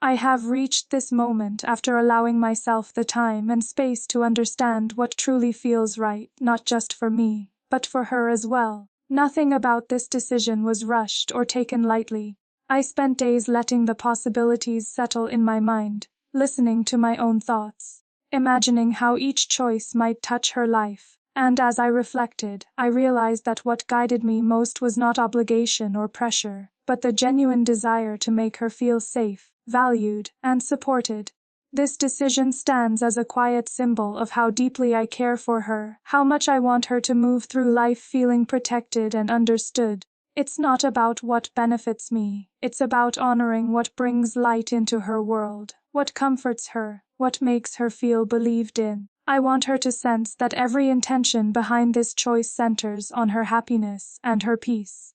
I have reached this moment after allowing myself the time and space to understand what truly feels right, not just for me, but for her as well. Nothing about this decision was rushed or taken lightly. I spent days letting the possibilities settle in my mind, listening to my own thoughts, imagining how each choice might touch her life. And as I reflected, I realized that what guided me most was not obligation or pressure, but the genuine desire to make her feel safe, valued, and supported. This decision stands as a quiet symbol of how deeply I care for her, how much I want her to move through life feeling protected and understood. It's not about what benefits me, it's about honoring what brings light into her world, what comforts her, what makes her feel believed in. I want her to sense that every intention behind this choice centers on her happiness and her peace.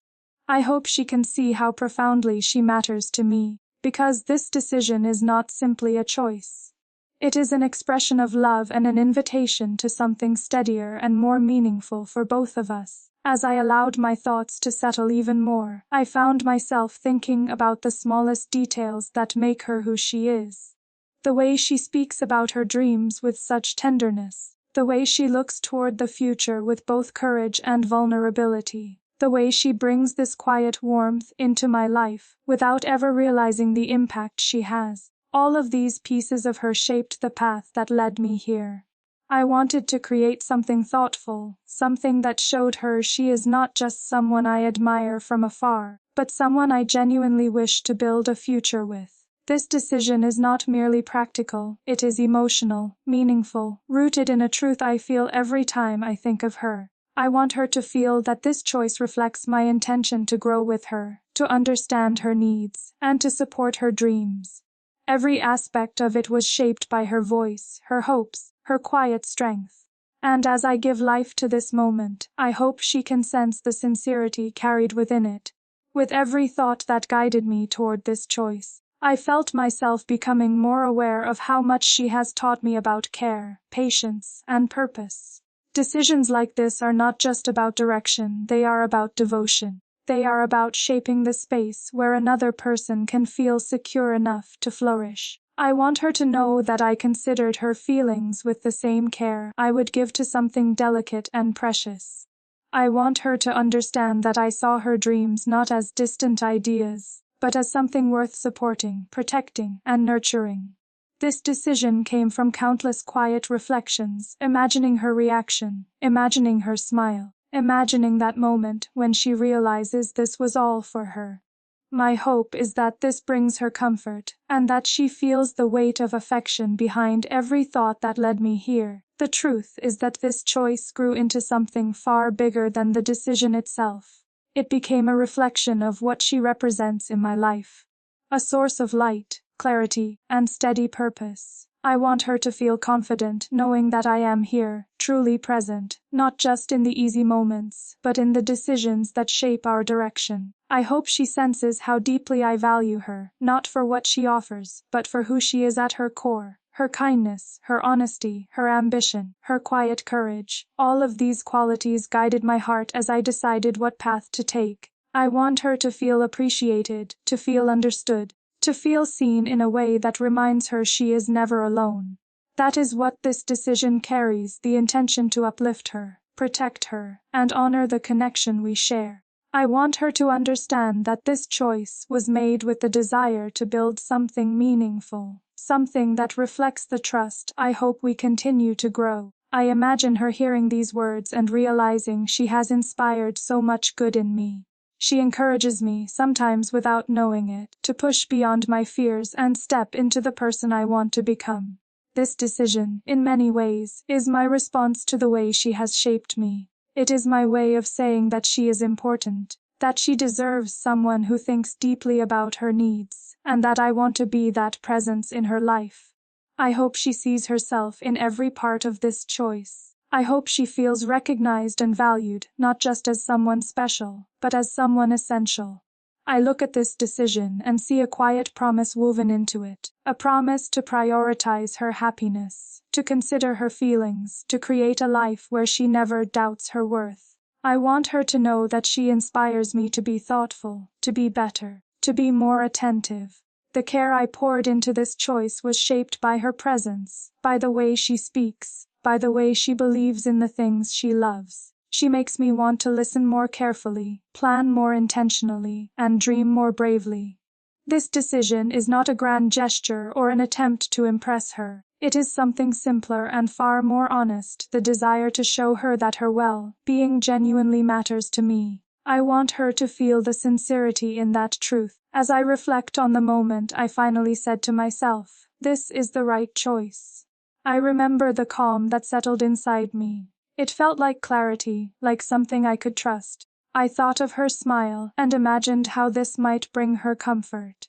I hope she can see how profoundly she matters to me, because this decision is not simply a choice. It is an expression of love and an invitation to something steadier and more meaningful for both of us. As I allowed my thoughts to settle even more, I found myself thinking about the smallest details that make her who she is. The way she speaks about her dreams with such tenderness, the way she looks toward the future with both courage and vulnerability, the way she brings this quiet warmth into my life without ever realizing the impact she has. All of these pieces of her shaped the path that led me here. I wanted to create something thoughtful, something that showed her she is not just someone I admire from afar, but someone I genuinely wish to build a future with. This decision is not merely practical, it is emotional, meaningful, rooted in a truth I feel every time I think of her. I want her to feel that this choice reflects my intention to grow with her, to understand her needs, and to support her dreams. Every aspect of it was shaped by her voice, her hopes, her quiet strength. And as I give life to this moment, I hope she can sense the sincerity carried within it. With every thought that guided me toward this choice, I felt myself becoming more aware of how much she has taught me about care, patience, and purpose. Decisions like this are not just about direction, they are about devotion. They are about shaping the space where another person can feel secure enough to flourish. I want her to know that I considered her feelings with the same care I would give to something delicate and precious. I want her to understand that I saw her dreams not as distant ideas, but as something worth supporting, protecting, and nurturing. This decision came from countless quiet reflections, imagining her reaction, imagining her smile, imagining that moment when she realizes this was all for her. My hope is that this brings her comfort, and that she feels the weight of affection behind every thought that led me here. The truth is that this choice grew into something far bigger than the decision itself. It became a reflection of what she represents in my life. A source of light, clarity, and steady purpose. I want her to feel confident knowing that I am here, truly present, not just in the easy moments, but in the decisions that shape our direction. I hope she senses how deeply I value her, not for what she offers, but for who she is at her core. Her kindness, her honesty, her ambition, her quiet courage, all of these qualities guided my heart as I decided what path to take. I want her to feel appreciated, to feel understood, to feel seen in a way that reminds her she is never alone. That is what this decision carries, the intention to uplift her, protect her, and honor the connection we share. I want her to understand that this choice was made with the desire to build something meaningful, something that reflects the trust I hope we continue to grow. I imagine her hearing these words and realizing she has inspired so much good in me. She encourages me, sometimes without knowing it, to push beyond my fears and step into the person I want to become. This decision, in many ways, is my response to the way she has shaped me. It is my way of saying that she is important, that she deserves someone who thinks deeply about her needs, and that I want to be that presence in her life. I hope she sees herself in every part of this choice. I hope she feels recognized and valued, not just as someone special, but as someone essential. I look at this decision and see a quiet promise woven into it, a promise to prioritize her happiness, to consider her feelings, to create a life where she never doubts her worth. I want her to know that she inspires me to be thoughtful, to be better, to be more attentive. The care I poured into this choice was shaped by her presence, by the way she speaks, by the way she believes in the things she loves. She makes me want to listen more carefully, plan more intentionally, and dream more bravely. This decision is not a grand gesture or an attempt to impress her. It is something simpler and far more honest, the desire to show her that her well-being genuinely matters to me. I want her to feel the sincerity in that truth. As I reflect on the moment, I finally said to myself, "This is the right choice." I remember the calm that settled inside me. It felt like clarity, like something I could trust. I thought of her smile and imagined how this might bring her comfort.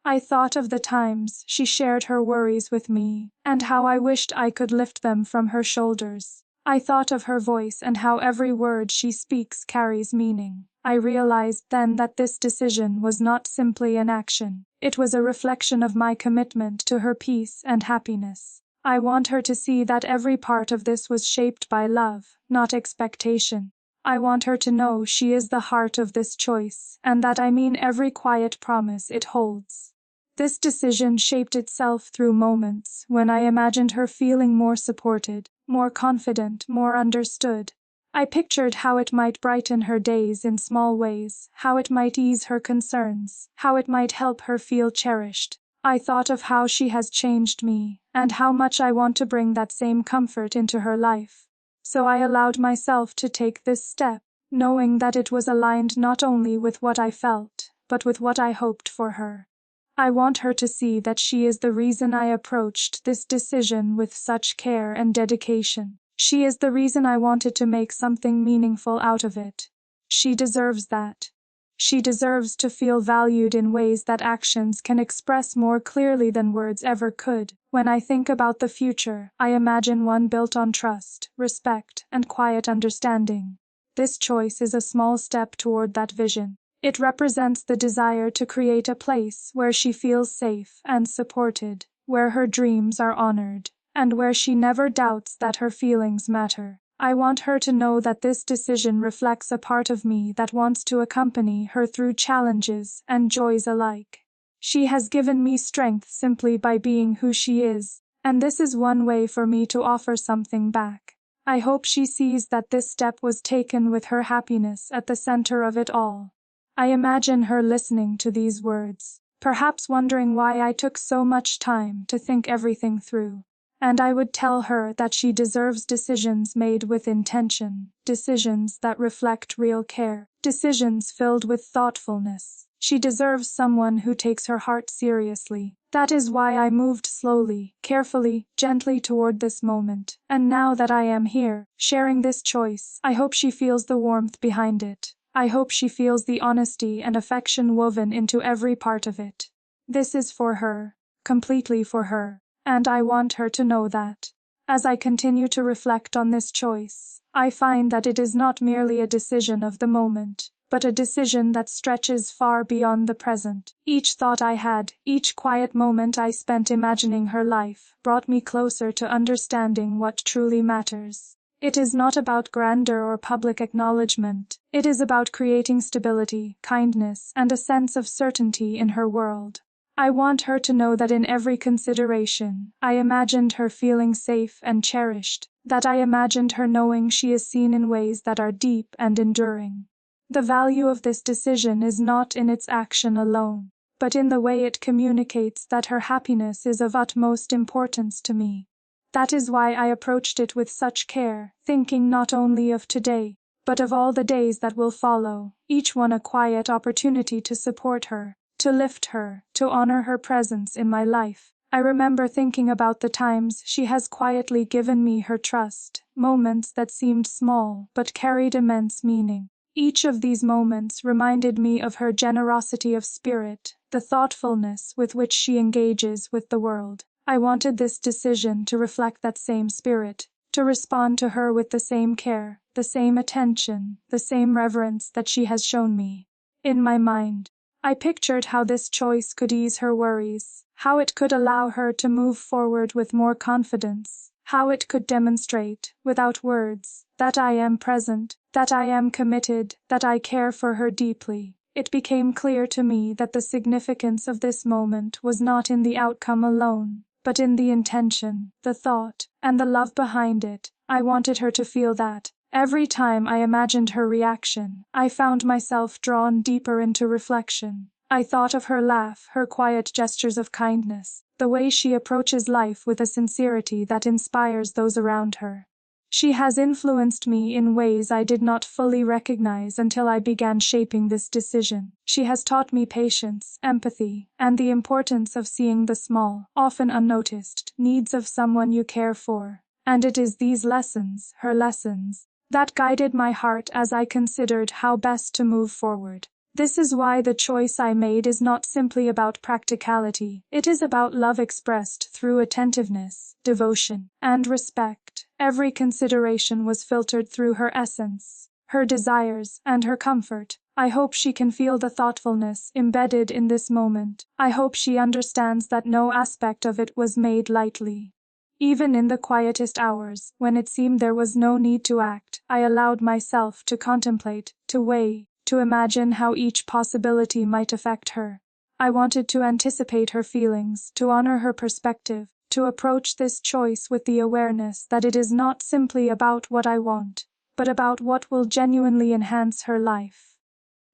I thought of the times she shared her worries with me, and how I wished I could lift them from her shoulders. I thought of her voice and how every word she speaks carries meaning. I realized then that this decision was not simply an action. It was a reflection of my commitment to her peace and happiness. I want her to see that every part of this was shaped by love, not expectation. I want her to know she is the heart of this choice, and that I mean every quiet promise it holds. This decision shaped itself through moments when I imagined her feeling more supported, more confident, more understood. I pictured how it might brighten her days in small ways, how it might ease her concerns, how it might help her feel cherished. I thought of how she has changed me, and how much I want to bring that same comfort into her life. So I allowed myself to take this step, knowing that it was aligned not only with what I felt, but with what I hoped for her. I want her to see that she is the reason I approached this decision with such care and dedication. She is the reason I wanted to make something meaningful out of it. She deserves that. She deserves to feel valued in ways that actions can express more clearly than words ever could. When I think about the future, I imagine one built on trust, respect, and quiet understanding. This choice is a small step toward that vision. It represents the desire to create a place where she feels safe and supported, where her dreams are honored, and where she never doubts that her feelings matter. I want her to know that this decision reflects a part of me that wants to accompany her through challenges and joys alike. She has given me strength simply by being who she is, and this is one way for me to offer something back. I hope she sees that this step was taken with her happiness at the center of it all. I imagine her listening to these words, perhaps wondering why I took so much time to think everything through. And I would tell her that she deserves decisions made with intention, decisions that reflect real care, decisions filled with thoughtfulness. She deserves someone who takes her heart seriously. That is why I moved slowly, carefully, gently toward this moment. And now that I am here, sharing this choice, I hope she feels the warmth behind it. I hope she feels the honesty and affection woven into every part of it. This is for her, completely for her. And I want her to know that. As I continue to reflect on this choice, I find that it is not merely a decision of the moment, but a decision that stretches far beyond the present. Each thought I had, each quiet moment I spent imagining her life, brought me closer to understanding what truly matters. It is not about grandeur or public acknowledgement. It is about creating stability, kindness, and a sense of certainty in her world. I want her to know that in every consideration, I imagined her feeling safe and cherished, that I imagined her knowing she is seen in ways that are deep and enduring. The value of this decision is not in its action alone, but in the way it communicates that her happiness is of utmost importance to me. That is why I approached it with such care, thinking not only of today, but of all the days that will follow, each one a quiet opportunity to support her, to lift her, to honor her presence in my life. I remember thinking about the times she has quietly given me her trust, moments that seemed small but carried immense meaning. Each of these moments reminded me of her generosity of spirit, the thoughtfulness with which she engages with the world. I wanted this decision to reflect that same spirit, to respond to her with the same care, the same attention, the same reverence that she has shown me. In my mind, I pictured how this choice could ease her worries, how it could allow her to move forward with more confidence, how it could demonstrate, without words, that I am present, that I am committed, that I care for her deeply. it became clear to me that the significance of this moment was not in the outcome alone, but in the intention, the thought, and the love behind it. I wanted her to feel that. Every time I imagined her reaction, I found myself drawn deeper into reflection. I thought of her laugh, her quiet gestures of kindness, the way she approaches life with a sincerity that inspires those around her. She has influenced me in ways I did not fully recognize until I began shaping this decision. She has taught me patience, empathy, and the importance of seeing the small, often unnoticed, needs of someone you care for. And it is these lessons, her lessons, that guided my heart as I considered how best to move forward. This is why the choice I made is not simply about practicality. It is about love expressed through attentiveness, devotion, and respect. Every consideration was filtered through her essence, her desires, and her comfort. I hope she can feel the thoughtfulness embedded in this moment. I hope she understands that no aspect of it was made lightly. Even in the quietest hours, when it seemed there was no need to act, I allowed myself to contemplate, to weigh, to imagine how each possibility might affect her. I wanted to anticipate her feelings, to honor her perspective, to approach this choice with the awareness that it is not simply about what I want, but about what will genuinely enhance her life.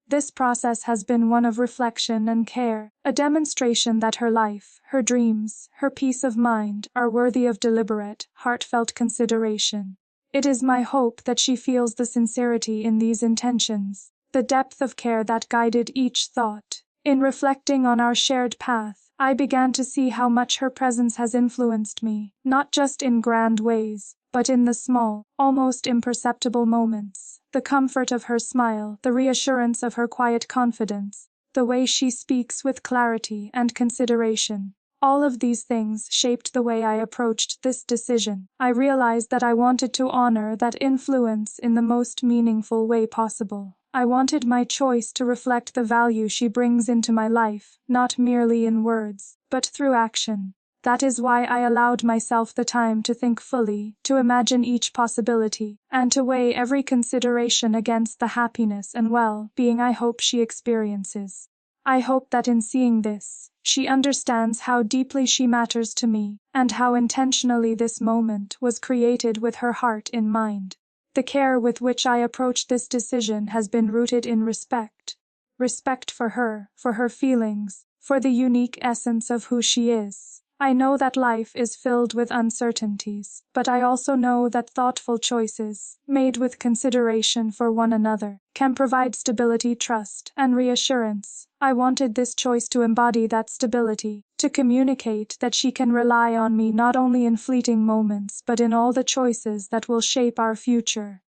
This process has been one of reflection and care, a demonstration that her life, her dreams, her peace of mind are worthy of deliberate, heartfelt consideration. It is my hope that she feels the sincerity in these intentions, the depth of care that guided each thought. In reflecting on our shared path, I began to see how much her presence has influenced me, not just in grand ways, but in the small, almost imperceptible moments. The comfort of her smile, the reassurance of her quiet confidence, the way she speaks with clarity and consideration. All of these things shaped the way I approached this decision. I realized that I wanted to honor that influence in the most meaningful way possible. I wanted my choice to reflect the value she brings into my life, not merely in words, but through action. That is why I allowed myself the time to think fully, to imagine each possibility, and to weigh every consideration against the happiness and well-being I hope she experiences. I hope that in seeing this, she understands how deeply she matters to me, and how intentionally this moment was created with her heart in mind. The care with which I approach this decision has been rooted in respect. Respect for her feelings, for the unique essence of who she is. I know that life is filled with uncertainties, but I also know that thoughtful choices, made with consideration for one another, can provide stability, trust, and reassurance. I wanted this choice to embody that stability, to communicate that she can rely on me not only in fleeting moments but in all the choices that will shape our future.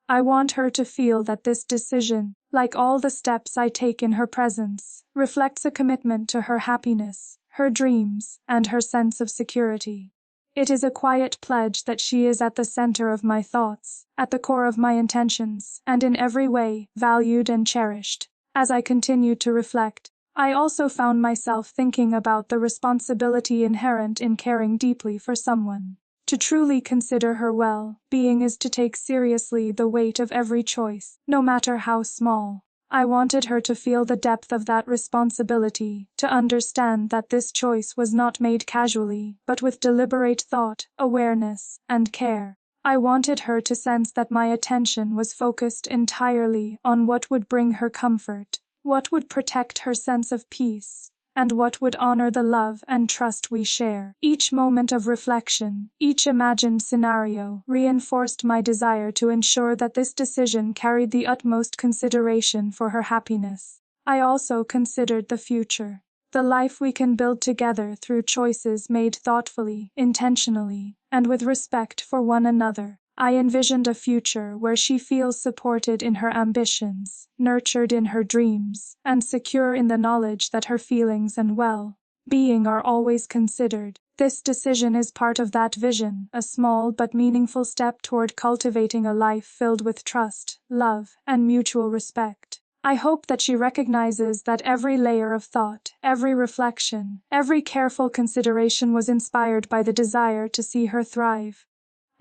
I want her to feel that this decision, like all the steps I take in her presence, reflects a commitment to her happiness, her dreams, and her sense of security. It is a quiet pledge that she is at the center of my thoughts, at the core of my intentions, and in every way, valued and cherished. As I continued to reflect, I also found myself thinking about the responsibility inherent in caring deeply for someone. To truly consider her well-being is to take seriously the weight of every choice, no matter how small. I wanted her to feel the depth of that responsibility, to understand that this choice was not made casually, but with deliberate thought, awareness, and care. I wanted her to sense that my attention was focused entirely on what would bring her comfort, what would protect her sense of peace, and what would honor the love and trust we share. Each moment of reflection, each imagined scenario, reinforced my desire to ensure that this decision carried the utmost consideration for her happiness. I also considered the future, the life we can build together through choices made thoughtfully, intentionally, and with respect for one another. I envisioned a future where she feels supported in her ambitions, nurtured in her dreams, and secure in the knowledge that her feelings and well-being are always considered. This decision is part of that vision, a small but meaningful step toward cultivating a life filled with trust, love, and mutual respect. I hope that she recognizes that every layer of thought, every reflection, every careful consideration was inspired by the desire to see her thrive.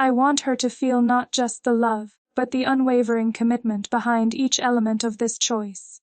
I want her to feel not just the love, but the unwavering commitment behind each element of this choice.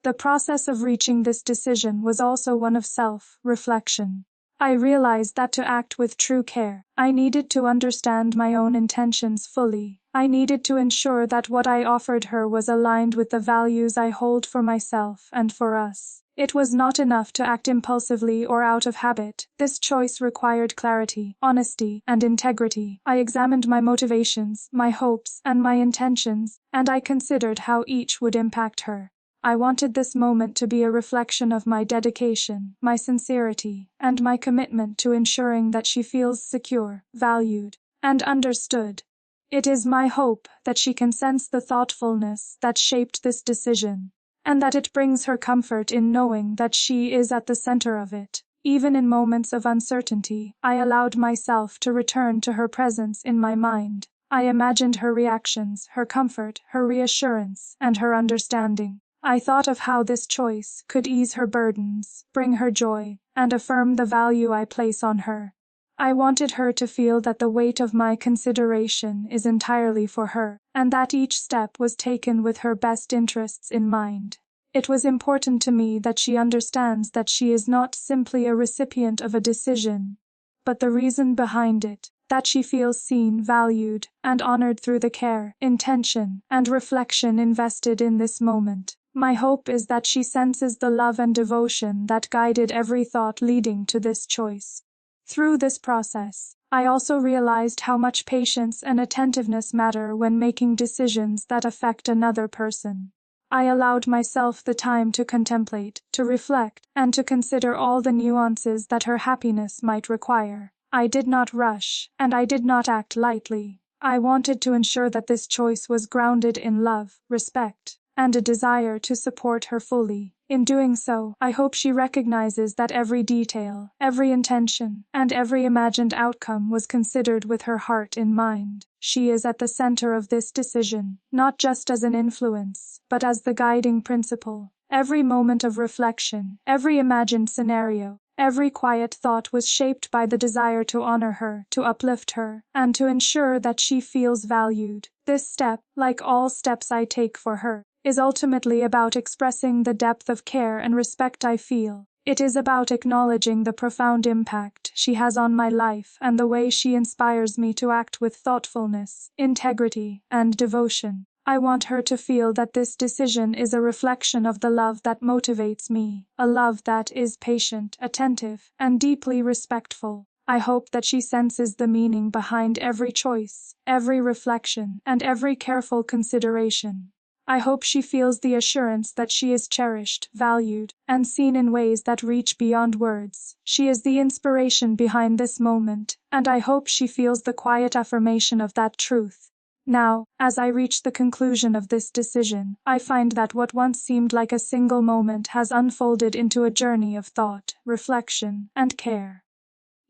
The process of reaching this decision was also one of self-reflection. I realized that to act with true care, I needed to understand my own intentions fully. I needed to ensure that what I offered her was aligned with the values I hold for myself and for us. It was not enough to act impulsively or out of habit. This choice required clarity, honesty, and integrity. I examined my motivations, my hopes, and my intentions, and I considered how each would impact her. I wanted this moment to be a reflection of my dedication, my sincerity, and my commitment to ensuring that she feels secure, valued, and understood. It is my hope that she can sense the thoughtfulness that shaped this decision, and that it brings her comfort in knowing that she is at the center of it. Even in moments of uncertainty, I allowed myself to return to her presence in my mind. I imagined her reactions, her comfort, her reassurance, and her understanding. I thought of how this choice could ease her burdens, bring her joy, and affirm the value I place on her. I wanted her to feel that the weight of my consideration is entirely for her, and that each step was taken with her best interests in mind. It was important to me that she understands that she is not simply a recipient of a decision, but the reason behind it, that she feels seen, valued, and honored through the care, intention, and reflection invested in this moment. My hope is that she senses the love and devotion that guided every thought leading to this choice. Through this process, I also realized how much patience and attentiveness matter when making decisions that affect another person. I allowed myself the time to contemplate, to reflect, and to consider all the nuances that her happiness might require. I did not rush, and I did not act lightly. I wanted to ensure that this choice was grounded in love, respect, and a desire to support her fully. In doing so, I hope she recognizes that every detail, every intention, and every imagined outcome was considered with her heart in mind. She is at the center of this decision, not just as an influence, but as the guiding principle. Every moment of reflection, every imagined scenario, every quiet thought was shaped by the desire to honor her, to uplift her, and to ensure that she feels valued. This step, like all steps I take for her, is ultimately about expressing the depth of care and respect I feel. It is about acknowledging the profound impact she has on my life and the way she inspires me to act with thoughtfulness, integrity, and devotion. I want her to feel that this decision is a reflection of the love that motivates me, a love that is patient, attentive, and deeply respectful. I hope that she senses the meaning behind every choice, every reflection, and every careful consideration. I hope she feels the assurance that she is cherished, valued, and seen in ways that reach beyond words. She is the inspiration behind this moment, and I hope she feels the quiet affirmation of that truth. Now, as I reach the conclusion of this decision, I find that what once seemed like a single moment has unfolded into a journey of thought, reflection, and care.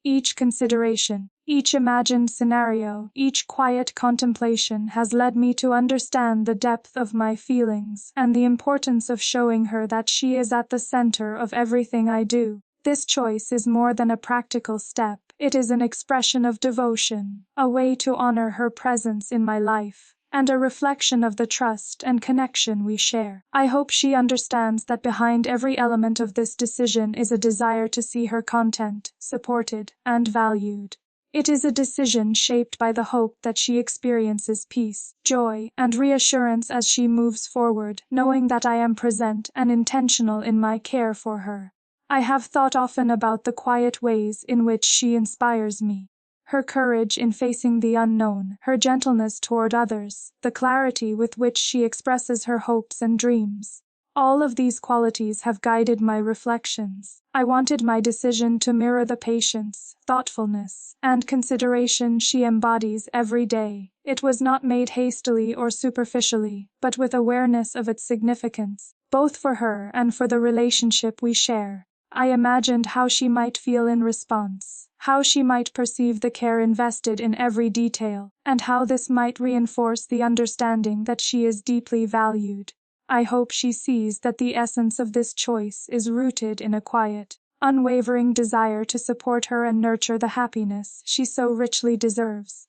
Each consideration, each imagined scenario, each quiet contemplation has led me to understand the depth of my feelings and the importance of showing her that she is at the center of everything I do. This choice is more than a practical step, it is an expression of devotion, a way to honor her presence in my life, and a reflection of the trust and connection we share. I hope she understands that behind every element of this decision is a desire to see her content, supported, and valued. It is a decision shaped by the hope that she experiences peace, joy, and reassurance as she moves forward, knowing that I am present and intentional in my care for her. I have thought often about the quiet ways in which she inspires me. Her courage in facing the unknown, her gentleness toward others, the clarity with which she expresses her hopes and dreams. All of these qualities have guided my reflections. I wanted my decision to mirror the patience, thoughtfulness, and consideration she embodies every day. It was not made hastily or superficially, but with awareness of its significance, both for her and for the relationship we share. I imagined how she might feel in response, how she might perceive the care invested in every detail, and how this might reinforce the understanding that she is deeply valued. I hope she sees that the essence of this choice is rooted in a quiet, unwavering desire to support her and nurture the happiness she so richly deserves.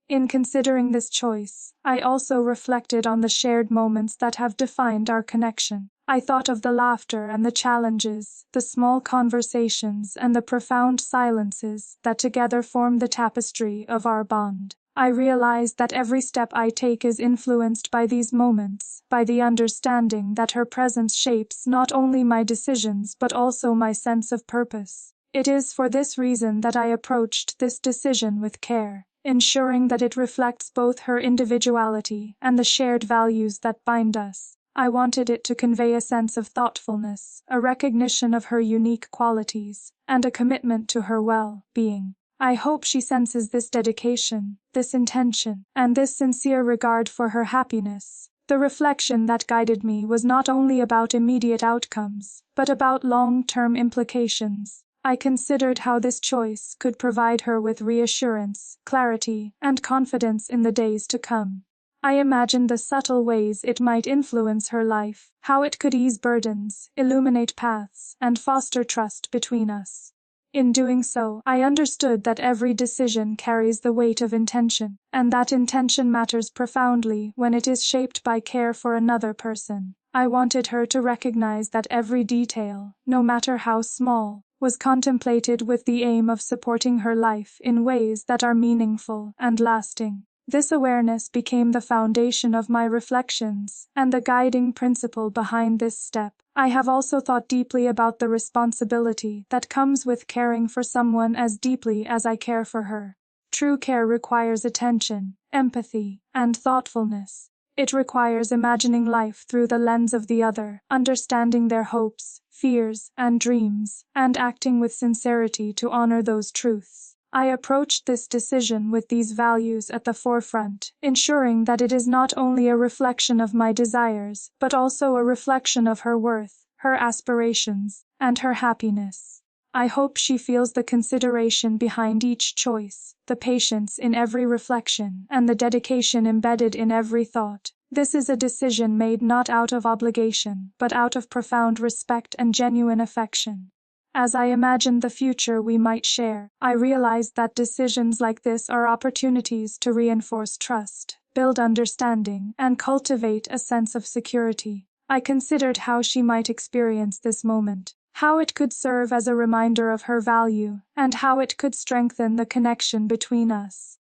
In considering this choice, I also reflected on the shared moments that have defined our connection. I thought of the laughter and the challenges, the small conversations and the profound silences that together form the tapestry of our bond. I realized that every step I take is influenced by these moments, by the understanding that her presence shapes not only my decisions but also my sense of purpose. It is for this reason that I approached this decision with care, ensuring that it reflects both her individuality and the shared values that bind us. I wanted it to convey a sense of thoughtfulness, a recognition of her unique qualities, and a commitment to her well-being. I hope she senses this dedication, this intention, and this sincere regard for her happiness. The reflection that guided me was not only about immediate outcomes, but about long-term implications. I considered how this choice could provide her with reassurance, clarity, and confidence in the days to come. I imagined the subtle ways it might influence her life, how it could ease burdens, illuminate paths, and foster trust between us. In doing so, I understood that every decision carries the weight of intention, and that intention matters profoundly when it is shaped by care for another person. I wanted her to recognize that every detail, no matter how small, was contemplated with the aim of supporting her life in ways that are meaningful and lasting. This awareness became the foundation of my reflections and the guiding principle behind this step. I have also thought deeply about the responsibility that comes with caring for someone as deeply as I care for her. True care requires attention, empathy, and thoughtfulness. It requires imagining life through the lens of the other, understanding their hopes, fears, and dreams, and acting with sincerity to honor those truths. I approached this decision with these values at the forefront, ensuring that it is not only a reflection of my desires, but also a reflection of her worth, her aspirations, and her happiness. I hope she feels the consideration behind each choice, the patience in every reflection, and the dedication embedded in every thought. This is a decision made not out of obligation, but out of profound respect and genuine affection. As I imagined the future we might share, I realized that decisions like this are opportunities to reinforce trust, build understanding, and cultivate a sense of security. I considered how she might experience this moment, how it could serve as a reminder of her value, and how it could strengthen the connection between us.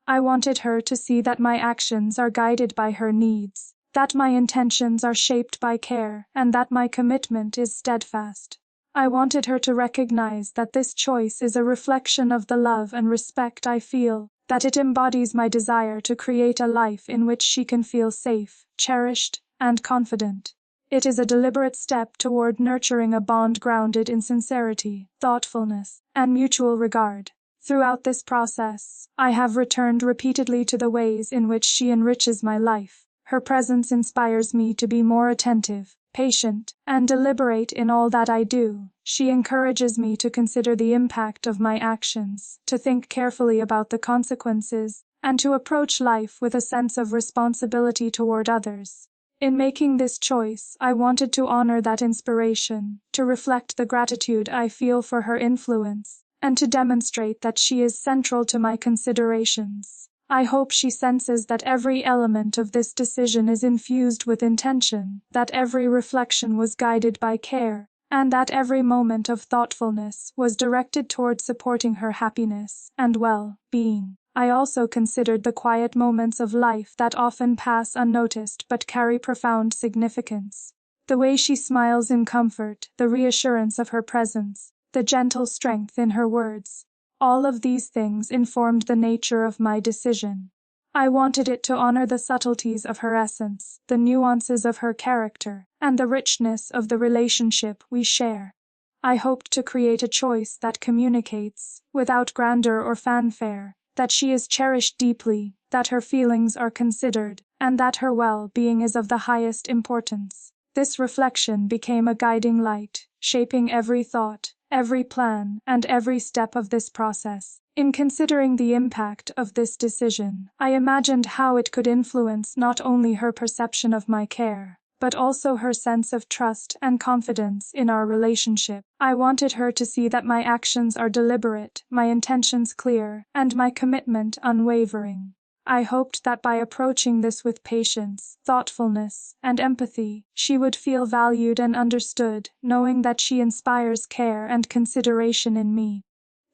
I wanted her to see that my actions are guided by her needs, that my intentions are shaped by care, and that my commitment is steadfast. I wanted her to recognize that this choice is a reflection of the love and respect I feel, that it embodies my desire to create a life in which she can feel safe, cherished, and confident. It is a deliberate step toward nurturing a bond grounded in sincerity, thoughtfulness, and mutual regard. Throughout this process, I have returned repeatedly to the ways in which she enriches my life. Her presence inspires me to be more attentive, patient, and deliberate in all that I do. She encourages me to consider the impact of my actions, to think carefully about the consequences, and to approach life with a sense of responsibility toward others. In making this choice, I wanted to honor that inspiration, to reflect the gratitude I feel for her influence, and to demonstrate that she is central to my considerations. I hope she senses that every element of this decision is infused with intention, that every reflection was guided by care, and that every moment of thoughtfulness was directed toward supporting her happiness and well-being. I also considered the quiet moments of life that often pass unnoticed but carry profound significance. The way she smiles in comfort, the reassurance of her presence, the gentle strength in her words. All of these things informed the nature of my decision. I wanted it to honor the subtleties of her essence, the nuances of her character, and the richness of the relationship we share. I hoped to create a choice that communicates, without grandeur or fanfare, that she is cherished deeply, that her feelings are considered, and that her well-being is of the highest importance. This reflection became a guiding light, shaping every thought, every plan, and every step of this process. In considering the impact of this decision, I imagined how it could influence not only her perception of my care, but also her sense of trust and confidence in our relationship. I wanted her to see that my actions are deliberate, my intentions clear, and my commitment unwavering. I hoped that by approaching this with patience, thoughtfulness, and empathy, she would feel valued and understood, knowing that she inspires care and consideration in me.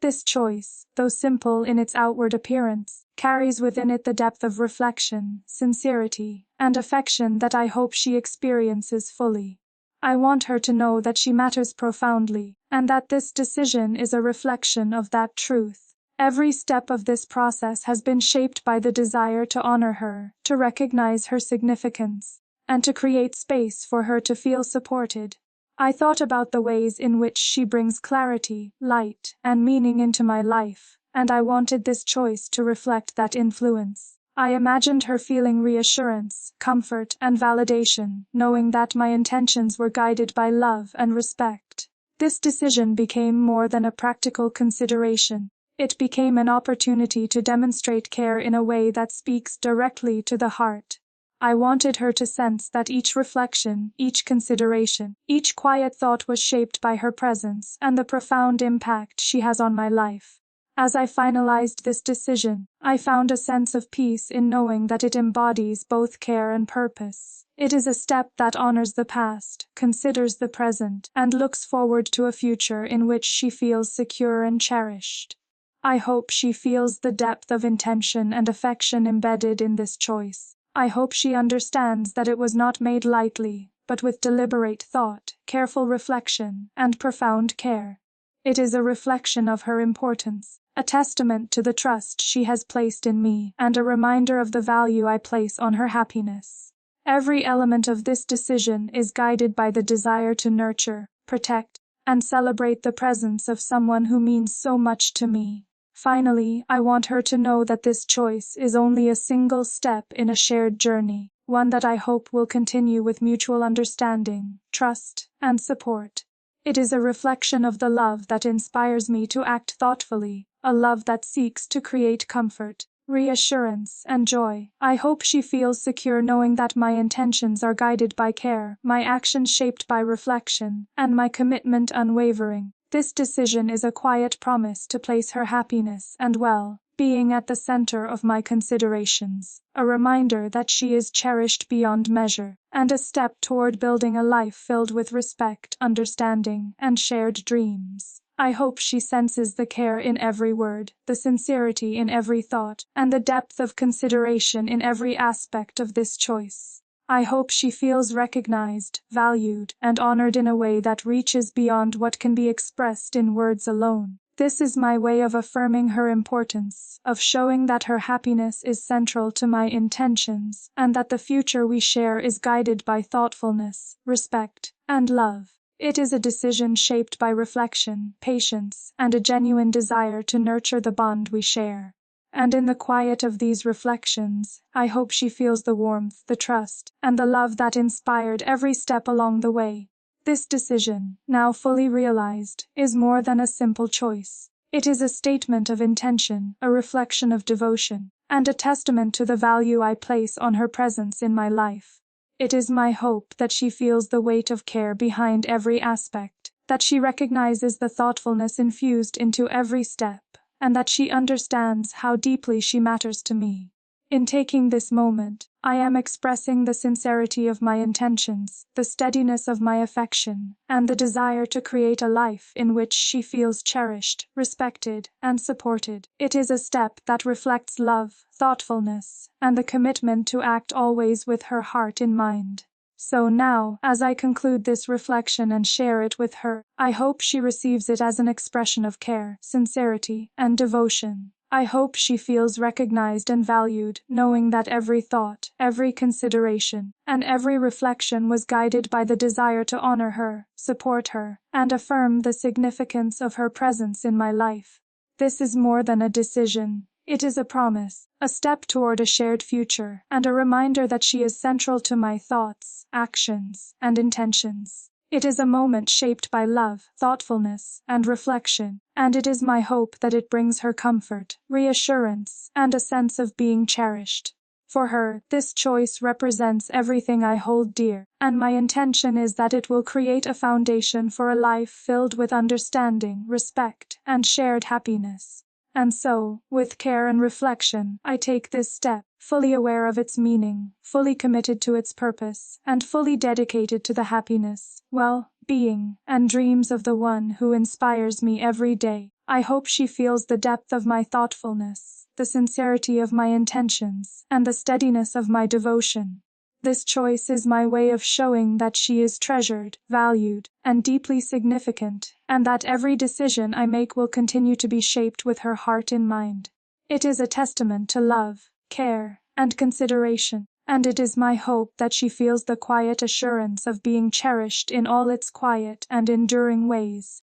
This choice, though simple in its outward appearance, carries within it the depth of reflection, sincerity, and affection that I hope she experiences fully. I want her to know that she matters profoundly, and that this decision is a reflection of that truth. Every step of this process has been shaped by the desire to honor her, to recognize her significance, and to create space for her to feel supported. I thought about the ways in which she brings clarity, light, and meaning into my life, and I wanted this choice to reflect that influence. I imagined her feeling reassurance, comfort, and validation, knowing that my intentions were guided by love and respect. This decision became more than a practical consideration. It became an opportunity to demonstrate care in a way that speaks directly to the heart. I wanted her to sense that each reflection, each consideration, each quiet thought was shaped by her presence and the profound impact she has on my life. As I finalized this decision, I found a sense of peace in knowing that it embodies both care and purpose. It is a step that honors the past, considers the present, and looks forward to a future in which she feels secure and cherished. I hope she feels the depth of intention and affection embedded in this choice. I hope she understands that it was not made lightly, but with deliberate thought, careful reflection, and profound care. It is a reflection of her importance, a testament to the trust she has placed in me, and a reminder of the value I place on her happiness. Every element of this decision is guided by the desire to nurture, protect, and celebrate the presence of someone who means so much to me. Finally, I want her to know that this choice is only a single step in a shared journey, one that I hope will continue with mutual understanding, trust, and support. It is a reflection of the love that inspires me to act thoughtfully, a love that seeks to create comfort, reassurance, and joy. I hope she feels secure knowing that my intentions are guided by care, my actions shaped by reflection, and my commitment unwavering. This decision is a quiet promise to place her happiness and well-being at the center of my considerations, a reminder that she is cherished beyond measure, and a step toward building a life filled with respect, understanding, and shared dreams. I hope she senses the care in every word, the sincerity in every thought, and the depth of consideration in every aspect of this choice. I hope she feels recognized, valued, and honored in a way that reaches beyond what can be expressed in words alone. This is my way of affirming her importance, of showing that her happiness is central to my intentions, and that the future we share is guided by thoughtfulness, respect, and love. It is a decision shaped by reflection, patience, and a genuine desire to nurture the bond we share. And in the quiet of these reflections, I hope she feels the warmth, the trust, and the love that inspired every step along the way. This decision, now fully realized, is more than a simple choice. It is a statement of intention, a reflection of devotion, and a testament to the value I place on her presence in my life. It is my hope that she feels the weight of care behind every aspect, that she recognizes the thoughtfulness infused into every step, and that she understands how deeply she matters to me. In taking this moment, I am expressing the sincerity of my intentions, the steadiness of my affection, and the desire to create a life in which she feels cherished, respected, and supported. It is a step that reflects love, thoughtfulness, and the commitment to act always with her heart in mind. So now, as I conclude this reflection and share it with her, I hope she receives it as an expression of care, sincerity, and devotion. I hope she feels recognized and valued, knowing that every thought, every consideration, and every reflection was guided by the desire to honor her, support her, and affirm the significance of her presence in my life. This is more than a decision. It is a promise, a step toward a shared future, and a reminder that she is central to my thoughts, actions, and intentions. It is a moment shaped by love, thoughtfulness, and reflection, and it is my hope that it brings her comfort, reassurance, and a sense of being cherished. For her, this choice represents everything I hold dear, and my intention is that it will create a foundation for a life filled with understanding, respect, and shared happiness. And so, with care and reflection, I take this step, fully aware of its meaning, fully committed to its purpose, and fully dedicated to the happiness, well-being, and dreams of the one who inspires me every day. I hope she feels the depth of my thoughtfulness, the sincerity of my intentions, and the steadiness of my devotion. This choice is my way of showing that she is treasured, valued, and deeply significant, and that every decision I make will continue to be shaped with her heart in mind. It is a testament to love, care, and consideration, and it is my hope that she feels the quiet assurance of being cherished in all its quiet and enduring ways.